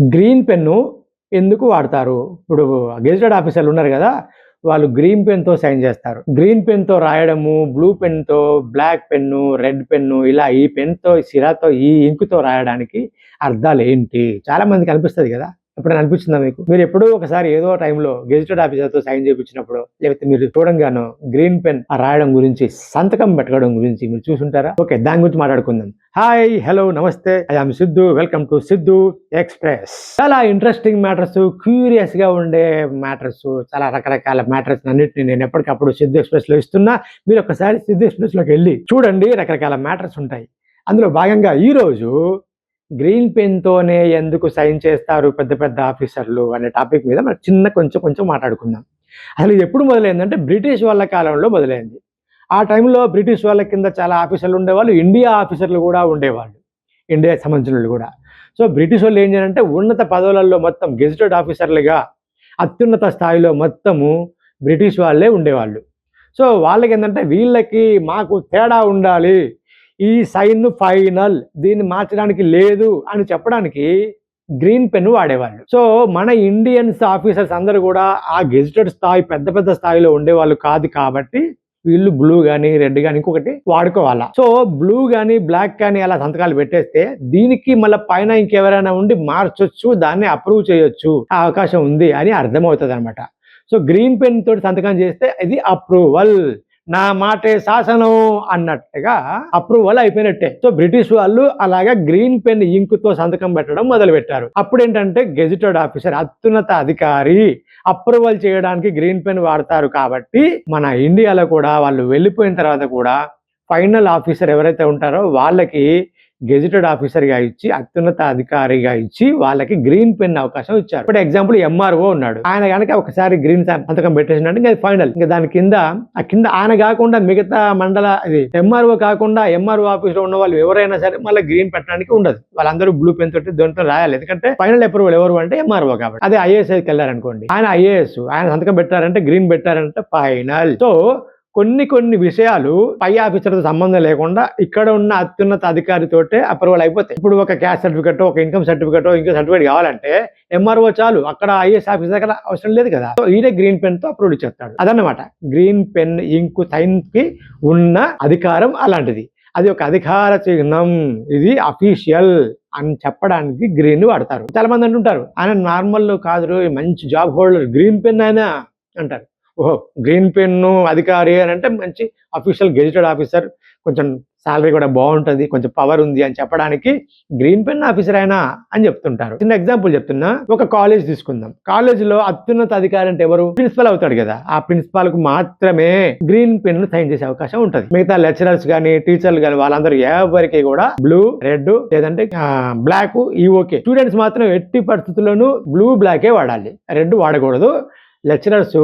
Green pen ఎందుకు వాడతారు? ఇప్పుడు గెజిటెడ్ ఆఫీసర్లు ఉన్నారు గదా! వాళ్ళు గ్రీన్ పెన్‌తో సైన్ జేస్తారు. గ్రీన్ పెన్‌తో రాయడము, బ్లూ పెన్‌తో, బ్లాక్ పెన్ను, రెడ్ పెన్ను ఇలా ఈ పెన్‌తో, సిరాతో, ఈ ఇంకుతో రాయడానికి అర్థాలేంటి? చాలా మందికి అనిపిస్తది గదా! ఎప్పుడైనా అనిపించిందా మీకు? మీరెప్పుడో ఒకసారి ఏదో టైంలో గెజిటెడ్ ఆఫీసర్‌తో సైన్ చేపించినప్పుడో, లేకపోతే మీరు చూడంగానో గ్రీన్ పెన్ రాయడం గురించి, సంతకం పెట్టడం గురించి మీరు చూసుంటారా? ఓకే. దాని గురించి మాట్లాడుకుందాం. హాయ్, హలో, నమస్తే. I am Siddhu. Welcome to Siddhu express. చాలా ఇంట్రెస్టింగ్ మ్యాటర్స్, క్యూరియస్‌గా ఉండే మ్యాటర్స్, చాలా రకరకాల మ్యాటర్స్ అన్నిటిని నేను ఎప్పటికప్పుడు సిద్ధు ఎక్స్‌ప్రెస్‌లో ఇస్తున్నా. మీరు ఒకసారి సిద్ధు ఎక్స్‌ప్రెస్‌లోకి వెళ్ళి చూడండి. రకరకాల మ్యాటర్స్ ఉంటాయి. అందులో భాగంగా ఈరోజు గ్రీన్ పెన్‌తోనే ఎందుకు సైన్ చేస్తారు పెద్ద పెద్ద ఆఫీసర్లు అనే టాపిక్ మీద మనం కొంచెం మాట్లాడుకుందాం. అసలు ఇది ఎప్పుడు మొదలైందంటే బ్రిటిష్ వాళ్ళ కాలంలో మొదలైంది. ఆ టైంలో బ్రిటిష్ వాళ్ళ కింద చాలా ఆఫీసర్లు ఉండేవాళ్ళు. ఇండియా ఆఫీసర్లు కూడా ఉండేవాళ్ళు. ఇండియాకి సంబంధించినోళ్ళు కూడా. సో బ్రిటిష్ వాళ్ళు ఏం చేయాలంటే ఉన్నత పదవులలో మొత్తం గెజిటెడ్ ఆఫీసర్లుగా అత్యున్నత స్థాయిలో మొత్తము బ్రిటిష్ వాళ్ళే ఉండేవాళ్ళు. సో వాళ్ళకేందంటే వీళ్ళకి మాకు తేడా ఉండాలి. ఈ సైన్ ఫైనల్, దీన్ని మార్చడానికి లేదు అని చెప్పడానికి గ్రీన్ పెన్ వాడేవాళ్ళు. సో మన ఇండియన్స్ ఆఫీసర్స్ అందరూ కూడా ఆ గెజిటెడ్ స్థాయి పెద్ద పెద్ద స్థాయిలో ఉండేవాళ్ళు కాదు కాబట్టి వీళ్ళు బ్లూ గానీ రెడ్ గానీ ఇంకొకటి వాడుకోవాలా. సో బ్లూ గానీ బ్లాక్ కానీ అలా సంతకాలు పెట్టేస్తే దీనికి మళ్ళీ పైన ఇంకెవరైనా ఉండి మార్చొచ్చు, దాన్ని అప్రూవ్ చేయొచ్చు, ఆ అవకాశం ఉంది అని అర్థమవుతుంది అనమాట. సో గ్రీన్ పెన్ తోటి సంతకం చేస్తే ఇది అప్రూవల్, నా మాటే శాసనం అన్నట్టుగా అప్రూవల్ అయిపోయినట్టే. సో బ్రిటిష్ వాళ్ళు అలాగా గ్రీన్ పెన్ ఇంకుతో సంతకం పెట్టడం మొదలు పెట్టారు. అప్పుడు ఏంటంటే గెజిటెడ్ ఆఫీసర్, అత్యున్నత అధికారి అప్రూవల్ చేయడానికి గ్రీన్ పెన్ వాడతారు కాబట్టి మన ఇండియాలో కూడా వాళ్ళు వెళ్ళిపోయిన తర్వాత కూడా ఫైనల్ ఆఫీసర్ ఎవరైతే ఉంటారో వాళ్ళకి గెజిటెడ్ ఆఫీసర్గా ఇచ్చి, అత్యున్నత అధికారిగా ఇచ్చి వాళ్ళకి గ్రీన్ పెన్ అవకాశం ఇచ్చారు. ఇప్పుడు ఎగ్జాంపుల్ ఎంఆర్ఓ ఉన్నాడు. ఆయన కనుక ఒకసారి గ్రీన్ సంతకం పెట్టేసినట్టు ఇంకా ఫైనల్. ఇంకా దాని కింద ఆయన కాకుండా మిగతా మండల ఇది ఎంఆర్ఓ కాకుండా ఎంఆర్ఓ ఆఫీస్ లో ఉన్న వాళ్ళు ఎవరైనా సరే మళ్ళీ గ్రీన్ పెట్టడానికి ఉండదు. వాళ్ళందరూ బ్లూ పెన్ తోటి దాంతో రాయాలి. ఎందుకంటే ఫైనల్ అప్రూవల్ ఎవరు అంటే ఎంఆర్ఓ కాబట్టి. అదే ఐఏఎస్ఐకి వెళ్ళారనుకోండి, ఆయన ఐఏఎస్, ఆయన సంతకం పెట్టారంటే గ్రీన్ పెట్టారంటే ఫైనల్. సో కొన్ని విషయాలు పై ఆఫీసర్తో సంబంధం లేకుండా ఇక్కడ ఉన్న అత్యున్నత అధికారితోటే అప్రూవల్ అయిపోతాయి. ఇప్పుడు ఒక క్యాస్ట్ సర్టిఫికెట్, ఒక ఇన్కమ్ సర్టిఫికెట్, ఇంకో సర్టిఫికేట్ కావాలంటే ఎంఆర్ఓ చాలు, అక్కడ ఐఏఎస్ ఆఫీసర్ దగ్గర అవసరం లేదు కదా. సో ఈయన గ్రీన్ పెన్ తో అప్రూవల్ ఇచ్చేస్తాడు. అదన్నమాట గ్రీన్ పెన్ ఇంకు సైన్ కి ఉన్న అధికారం అలాంటిది. అది ఒక అధికార చిహ్నం, ఇది అఫీషియల్ అని చెప్పడానికి గ్రీన్ వాడతారు. చాలా మంది అంటుంటారు ఆయన నార్మల్ కాదు, మంచి జాబ్ హోల్డర్, గ్రీన్ పెన్ ఆయన అంటారు. ఓహో, గ్రీన్ పెన్ను అధికారి అని అంటే మంచి అఫీషియల్ గెజిటెడ్ ఆఫీసర్, కొంచెం సాలరీ కూడా బాగుంటుంది, కొంచెం పవర్ ఉంది అని చెప్పడానికి గ్రీన్ పెన్ ఆఫీసర్ అయినా అని చెప్తుంటారు. చిన్న ఎగ్జాంపుల్ చెప్తున్నా. ఒక కాలేజ్ తీసుకుందాం. కాలేజీలో అత్యున్నత అధికారి అంటే ఎవరు? ప్రిన్సిపల్ అవుతాడు కదా. ఆ ప్రిన్సిపాల్ కు మాత్రమే గ్రీన్ పెన్ సైన్ చేసే అవకాశం ఉంటది. మిగతా లెక్చరర్స్ కానీ టీచర్లు కానీ వాళ్ళందరూ ఎవరికి కూడా బ్లూ, రెడ్ లేదంటే బ్లాక్ ఈ ఓకే. స్టూడెంట్స్ మాత్రం ఎట్టి పరిస్థితుల్లోనూ బ్లూ బ్లాకే వాడాలి, రెడ్ వాడకూడదు. లెక్చరర్స్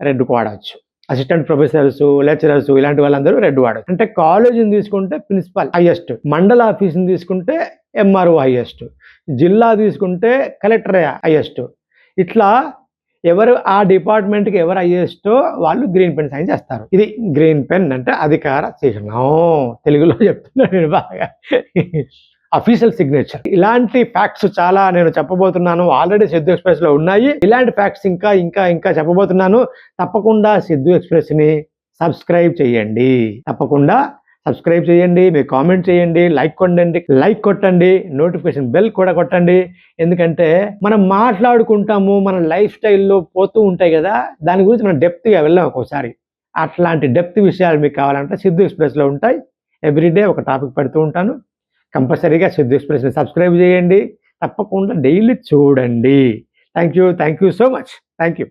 రెడ్ వాడవచ్చు, అసిస్టెంట్ ప్రొఫెసర్స్, లెక్చరర్స్ ఇలాంటి వాళ్ళందరూ రెడ్ వాడచ్చు. అంటే కాలేజీని తీసుకుంటే ప్రిన్సిపల్ హైయెస్ట్, మండల ఆఫీస్ని తీసుకుంటే ఎంఆర్ఓ హైయెస్ట్, జిల్లా తీసుకుంటే కలెక్టర్ హైయెస్ట్. ఇట్లా ఎవరు ఆ డిపార్ట్మెంట్కి ఎవరు హైయెస్టో వాళ్ళు గ్రీన్ పెన్ సైన్ చేస్తారు. ఇది గ్రీన్ పెన్ అంటే అధికార చిహ్నం. తెలుగులో చెప్తున్నా నేను బాగా. Official signature. ఇలాంటి ఫ్యాక్ట్స్ చాలా నేను చెప్పబోతున్నాను. ఆల్రెడీ సిద్ధు ఎక్స్ప్రెస్ లో ఉన్నాయి. ఇలాంటి ఫ్యాక్ట్స్ ఇంకా చెప్పబోతున్నాను. తప్పకుండా సిద్ధు ఎక్స్ప్రెస్ ని సబ్స్క్రైబ్ చేయండి. తప్పకుండా సబ్స్క్రైబ్ చేయండి, మీరు కామెంట్ చేయండి, లైక్ కొట్టండి, నోటిఫికేషన్ బెల్ కూడా కొట్టండి. ఎందుకంటే మనం మాట్లాడుకుంటాము, మన లైఫ్ స్టైల్లో పోతూ ఉంటాయి కదా, దాని గురించి మనం డెప్త్గా వెళ్ళాం ఒక్కోసారి. అట్లాంటి డెప్త్ విషయాలు మీకు కావాలంటే సిద్ధు ఎక్స్ప్రెస్ లో ఉంటాయి. ఎవ్రీడే ఒక టాపిక్ పెడుతూ ఉంటాను. కంపల్సరీగా సిద్ధు ఎక్స్ప్రెస్ని సబ్స్క్రైబ్ చేయండి. తప్పకుండా డైలీ చూడండి. Thank you so much. Thank you.